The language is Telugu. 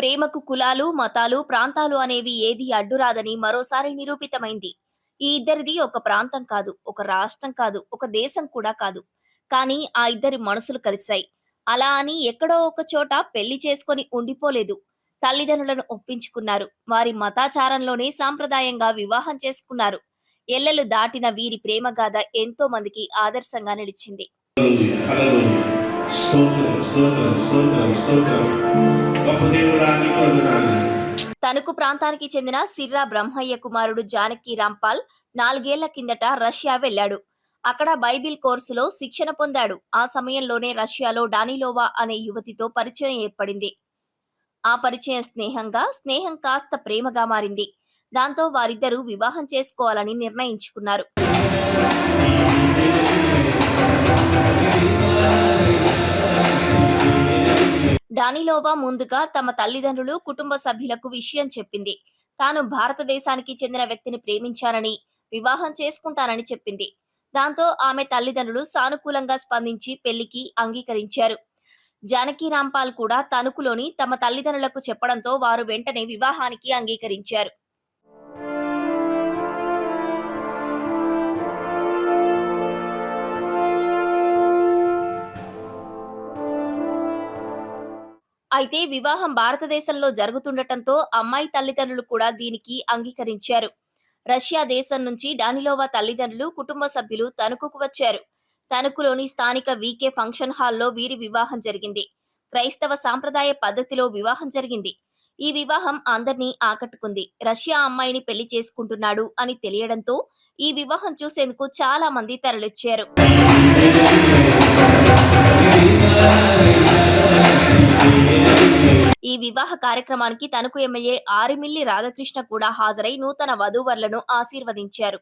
ప్రేమకు కులాలు, మతాలు, ప్రాంతాలు అనేవి ఏదీ అడ్డురాదని మరోసారి నిరూపితమైంది. ఈ ఇద్దరిది ఒక ప్రాంతం కాదు, ఒక రాష్ట్రం కాదు, ఒక దేశం కూడా కాదు. కానీ ఆ ఇద్దరి మనసులు కలిశాయి. అలా అని ఎక్కడో ఒక చోట పెళ్లి చేసుకొని ఉండిపోలేదు. తల్లిదండ్రులను ఒప్పించుకున్నారు. వారి మతాచారంలోనే సాంప్రదాయంగా వివాహం చేసుకున్నారు. ఎల్లలు దాటిన వీరి ప్రేమ గాథ ఎంతో మందికి ఆదర్శంగా నిలిచింది. హల్లెలూయా, హల్లెలూయా. స్తోత్రం, స్తోత్రం, స్తోత్రం, స్తోత్రం. గొప్ప దేవుడా నీకు వందనాలు. తణుకు ప్రాంతానికి చెందిన సిర్రా బ్రహ్మయ్య కుమారుడు జానకి రాంపాల్ 4 ఏళ్ల కిందట రష్యా వెళ్లాడు. అక్కడ బైబిల్ కోర్సులో శిక్షణ పొందాడు. ఆ సమయంలోనే రష్యాలో డానిలోవా అనే యువతితో పరిచయం ఏర్పడింది. ఆ పరిచయం స్నేహం కాస్త ప్రేమగా మారింది. దాంతో వారిద్దరూ వివాహం చేసుకోవాలని నిర్ణయించుకున్నారు. డానిలోవా ముందుగా తమ తల్లిదండ్రులు, కుటుంబ సభ్యులకు విషయం చెప్పింది. తాను భారతదేశానికి చెందిన వ్యక్తిని ప్రేమించానని, వివాహం చేసుకుంటానని చెప్పింది. దాంతో ఆమె తల్లిదండ్రులు సానుకూలంగా స్పందించి పెళ్లికి అంగీకరించారు. జానకి రాంపాల్ కూడా తణుకులోని తమ తల్లిదండ్రులకు చెప్పడంతో వారు వెంటనే వివాహానికి అంగీకరించారు. అయితే వివాహం భారతదేశంలో జరుగుతుండటంతో అమ్మాయి తల్లిదండ్రులు కూడా దీనికి అంగీకరించారు. రష్యా దేశం నుంచి డానిలోవా తల్లిదండ్రులు, కుటుంబ సభ్యులు తణుకుకు వచ్చారు. తణుకులోని స్థానిక వీకే ఫంక్షన్ హాల్లో వీరి వివాహం జరిగింది. క్రైస్తవ సాంప్రదాయ పద్ధతిలో వివాహం జరిగింది. ఈ వివాహం అందర్నీ ఆకట్టుకుంది. రష్యా అమ్మాయిని పెళ్లి చేసుకుంటున్నాడు అని తెలియడంతో ఈ వివాహం చూసేందుకు చాలా మంది తరలిచ్చారు. ఈ వివాహ కార్యక్రమానికి తణుకు ఎమ్మెల్యే ఆరిమిల్లి రాధాకృష్ణ కూడా హాజరై నూతన వధూవరులను ఆశీర్వదించారు.